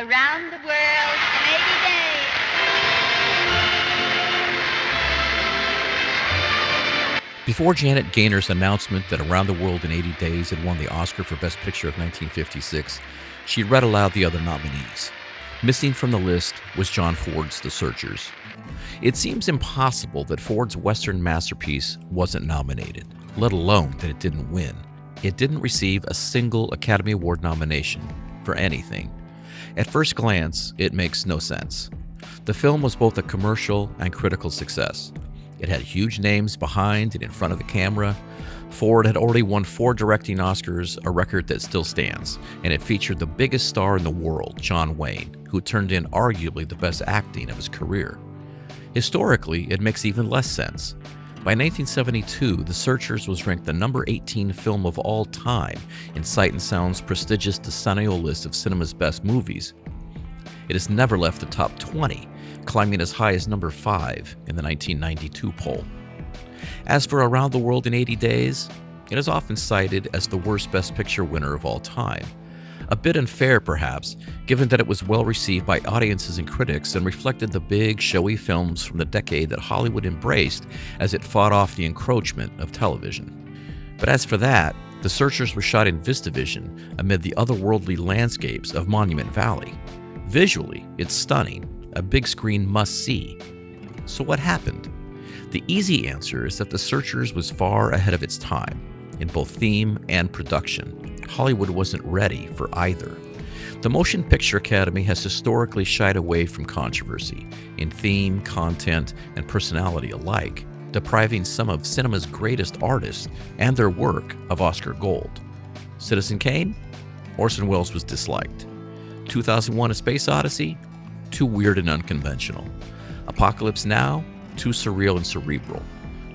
Around the World in 80 Days. Before Janet Gaynor's announcement that Around the World in 80 Days had won the Oscar for Best Picture of 1956, she read aloud the other nominees. Missing from the list was John Ford's The Searchers. It seems impossible that Ford's Western masterpiece wasn't nominated, let alone that it didn't win. It didn't receive a single Academy Award nomination for anything. At first glance, it makes no sense. The film was both a commercial and critical success. It had huge names behind and in front of the camera. Ford had already won 4 directing Oscars, a record that still stands, and it featured the biggest star in the world, John Wayne, who turned in arguably the best acting of his career. Historically, it makes even less sense. By 1972, The Searchers was ranked the number 18 film of all time in Sight and Sound's prestigious decennial list of cinema's best movies. It has never left the top 20, climbing as high as number 5 in the 1992 poll. As for Around the World in 80 Days, it is often cited as the worst Best Picture winner of all time. A bit unfair, perhaps, given that it was well received by audiences and critics and reflected the big, showy films from the decade that Hollywood embraced as it fought off the encroachment of television. But as for that, The Searchers was shot in VistaVision amid the otherworldly landscapes of Monument Valley. Visually, it's stunning, a big screen must-see. So what happened? The easy answer is that The Searchers was far ahead of its time, in both theme and production. Hollywood wasn't ready for either. The Motion Picture Academy has historically shied away from controversy, in theme, content, and personality alike, depriving some of cinema's greatest artists and their work of Oscar gold. Citizen Kane? Orson Welles was disliked. 2001: A Space Odyssey? Too weird and unconventional. Apocalypse Now? Too surreal and cerebral.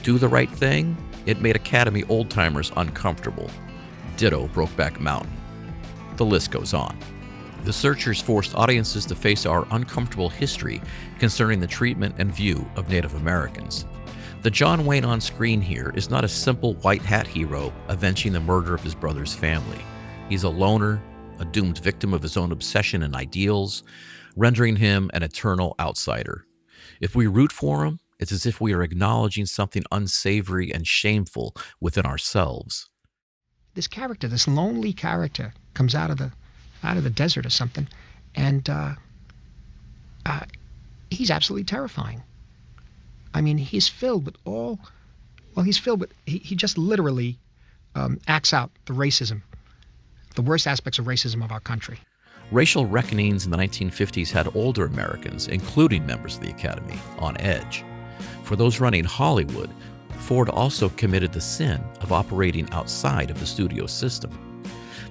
Do the Right Thing? It made Academy old-timers uncomfortable. Ditto Brokeback Mountain. The list goes on. The Searchers forced audiences to face our uncomfortable history concerning the treatment and view of Native Americans. The John Wayne on screen here is not a simple white hat hero avenging the murder of his brother's family. He's a loner, a doomed victim of his own obsession and ideals, rendering him an eternal outsider. If we root for him, it's as if we are acknowledging something unsavory and shameful within ourselves. This character, this lonely character, comes out of the desert or something, and he's absolutely terrifying. I mean, he's filled with he just literally acts out the racism, the worst aspects of racism of our country. Racial reckonings in the 1950s had older Americans, including members of the Academy, on edge. For those running Hollywood, Ford also committed the sin of operating outside of the studio system.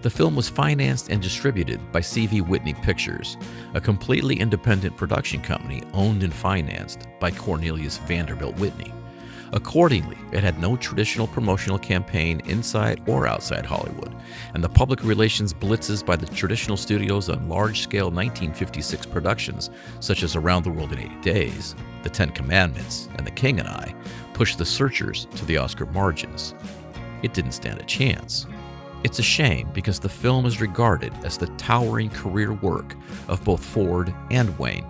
The film was financed and distributed by C.V. Whitney Pictures, a completely independent production company owned and financed by Cornelius Vanderbilt Whitney. Accordingly, it had no traditional promotional campaign inside or outside Hollywood, and the public relations blitzes by the traditional studios on large-scale 1956 productions, such as Around the World in 80 Days, The Ten Commandments, and The King and I, pushed The Searchers to the Oscar margins. It didn't stand a chance. It's a shame because the film is regarded as the towering career work of both Ford and Wayne.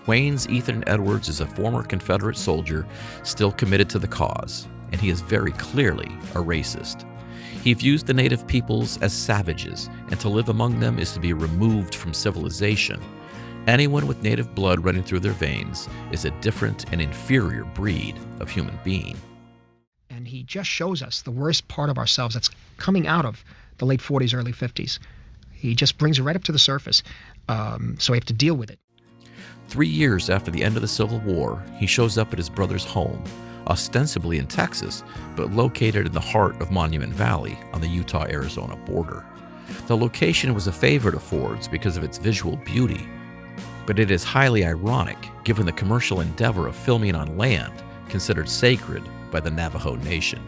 Wayne's Ethan Edwards is a former Confederate soldier still committed to the cause, and he is very clearly a racist. He views the native peoples as savages, and to live among them is to be removed from civilization. Anyone with native blood running through their veins is a different and inferior breed of human being. And he just shows us the worst part of ourselves that's coming out of the late 40s, early 50s. He just brings it right up to the surface, so we have to deal with it. 3 years after the end of the Civil War, he shows up at his brother's home, ostensibly in Texas, but located in the heart of Monument Valley on the Utah-Arizona border. The location was a favorite of Ford's because of its visual beauty, but it is highly ironic given the commercial endeavor of filming on land considered sacred by the Navajo Nation.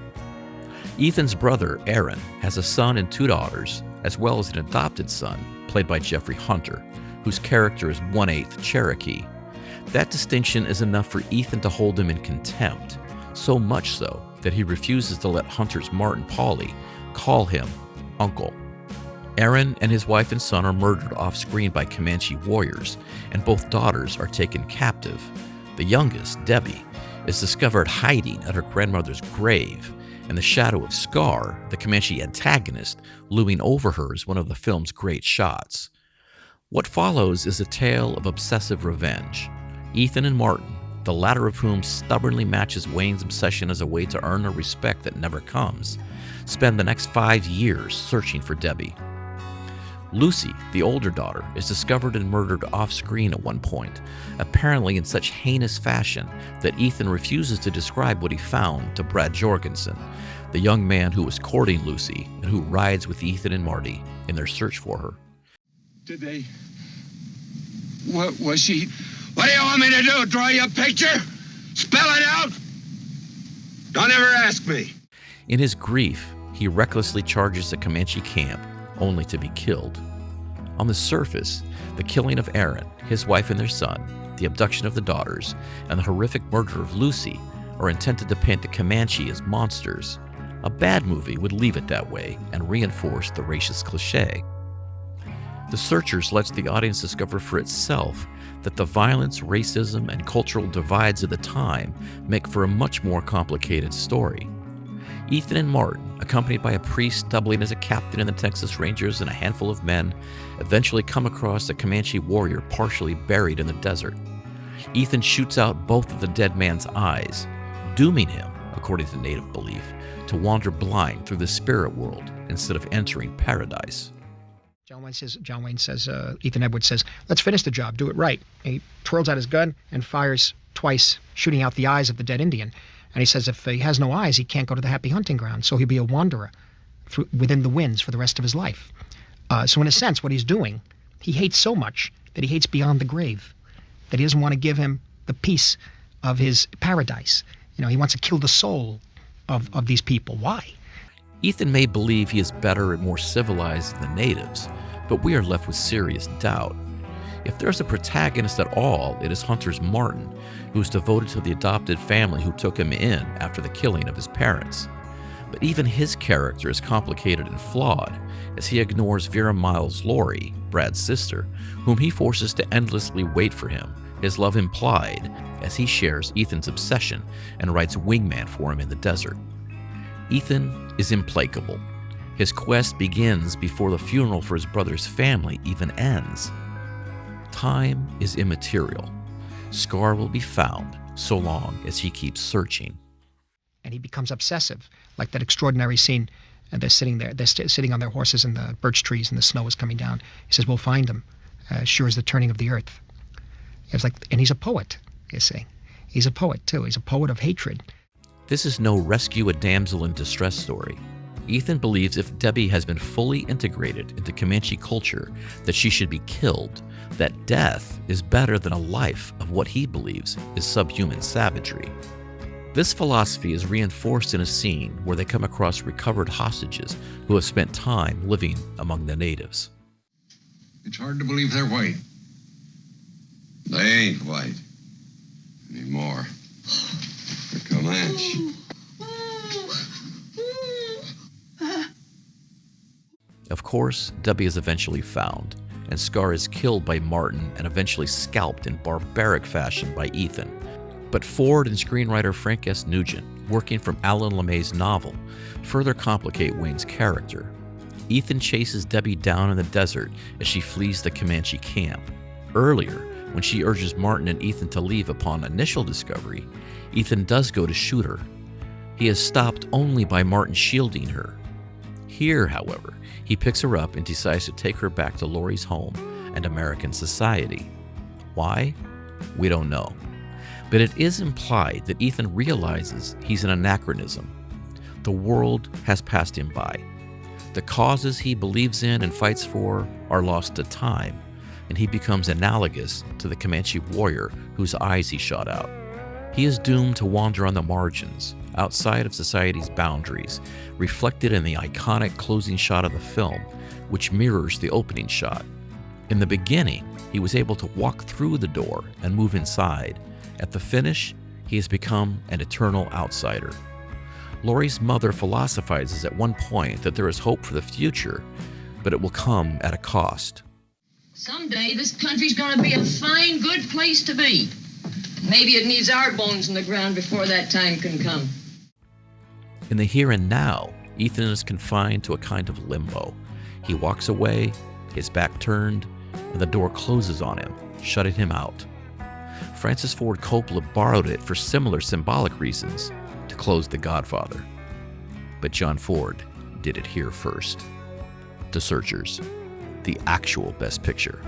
Ethan's brother, Aaron, has a son and 2 daughters, as well as an adopted son, played by Jeffrey Hunter, whose character is 1/8 Cherokee. That distinction is enough for Ethan to hold him in contempt, so much so that he refuses to let Hunter's Martin Pauly call him Uncle. Aaron and his wife and son are murdered off-screen by Comanche warriors, and both daughters are taken captive. The youngest, Debbie, is discovered hiding at her grandmother's grave, and the shadow of Scar, the Comanche antagonist, looming over her is one of the film's great shots. What follows is a tale of obsessive revenge. Ethan and Martin, the latter of whom stubbornly matches Wayne's obsession as a way to earn a respect that never comes, spend the next 5 years searching for Debbie. Lucy, the older daughter, is discovered and murdered off-screen at one point, apparently in such heinous fashion that Ethan refuses to describe what he found to Brad Jorgensen, the young man who was courting Lucy and who rides with Ethan and Marty in their search for her. Did they... What was she... What do you want me to do? Draw you a picture? Spell it out? Don't ever ask me. In his grief, he recklessly charges a Comanche camp, only to be killed. On the surface, the killing of Aaron, his wife and their son, the abduction of the daughters, and the horrific murder of Lucy are intended to paint the Comanche as monsters. A bad movie would leave it that way and reinforce the racist cliché. The Searchers lets the audience discover for itself that the violence, racism, and cultural divides of the time make for a much more complicated story. Ethan and Martin, accompanied by a priest doubling as a captain in the Texas Rangers and a handful of men, eventually come across a Comanche warrior partially buried in the desert. Ethan shoots out both of the dead man's eyes, dooming him, according to native belief, to wander blind through the spirit world instead of entering paradise. John Wayne says, Ethan Edwards says, let's finish the job, do it right. And he twirls out his gun and fires twice, shooting out the eyes of the dead Indian. And he says if he has no eyes, he can't go to the happy hunting ground, so he'll be a wanderer within the winds for the rest of his life. So in a sense, what he's doing, he hates so much that he hates beyond the grave, that he doesn't want to give him the peace of his paradise. He wants to kill the soul of these people. Why? Ethan may believe he is better and more civilized than the natives, but we are left with serious doubt. If there's a protagonist at all, it is Hunter's Martin, who is devoted to the adopted family who took him in after the killing of his parents. But even his character is complicated and flawed, as he ignores Vera Miles' Laurie, Brad's sister, whom he forces to endlessly wait for him, his love implied, as he shares Ethan's obsession and writes wingman for him in the desert. Ethan is implacable. His quest begins before the funeral for his brother's family even ends. Time is immaterial. Scar will be found so long as he keeps searching. And he becomes obsessive, like that extraordinary scene. And they're sitting there, sitting on their horses in the birch trees, and the snow is coming down. He says, "We'll find them, sure as the turning of the earth." And he's a poet. You see, he's a poet too. He's a poet of hatred. This is no rescue a damsel in distress story. Ethan believes if Debbie has been fully integrated into Comanche culture, that she should be killed, that death is better than a life of what he believes is subhuman savagery. This philosophy is reinforced in a scene where they come across recovered hostages who have spent time living among the natives. It's hard to believe they're white. They ain't white anymore. They're Comanche. Of course, Debbie is eventually found, and Scar is killed by Martin and eventually scalped in barbaric fashion by Ethan. But Ford and screenwriter Frank S. Nugent, working from Alan LeMay's novel, further complicate Wayne's character. Ethan chases Debbie down in the desert as she flees the Comanche camp. Earlier, when she urges Martin and Ethan to leave upon initial discovery, Ethan does go to shoot her. He is stopped only by Martin shielding her. Here, however, he picks her up and decides to take her back to Laurie's home and American society. Why? We don't know. But it is implied that Ethan realizes he's an anachronism. The world has passed him by. The causes he believes in and fights for are lost to time, and he becomes analogous to the Comanche warrior whose eyes he shot out. He is doomed to wander on the margins, outside of society's boundaries, reflected in the iconic closing shot of the film, which mirrors the opening shot. In the beginning, he was able to walk through the door and move inside. At the finish, he has become an eternal outsider. Laurie's mother philosophizes at one point that there is hope for the future, but it will come at a cost. Someday this country's gonna be a fine, good place to be. Maybe it needs our bones in the ground before that time can come. In the here and now, Ethan is confined to a kind of limbo. He walks away, his back turned, and the door closes on him, shutting him out. Francis Ford Coppola borrowed it for similar symbolic reasons to close The Godfather. But John Ford did it here first. To Searchers, the actual Best Picture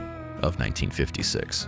of 1956.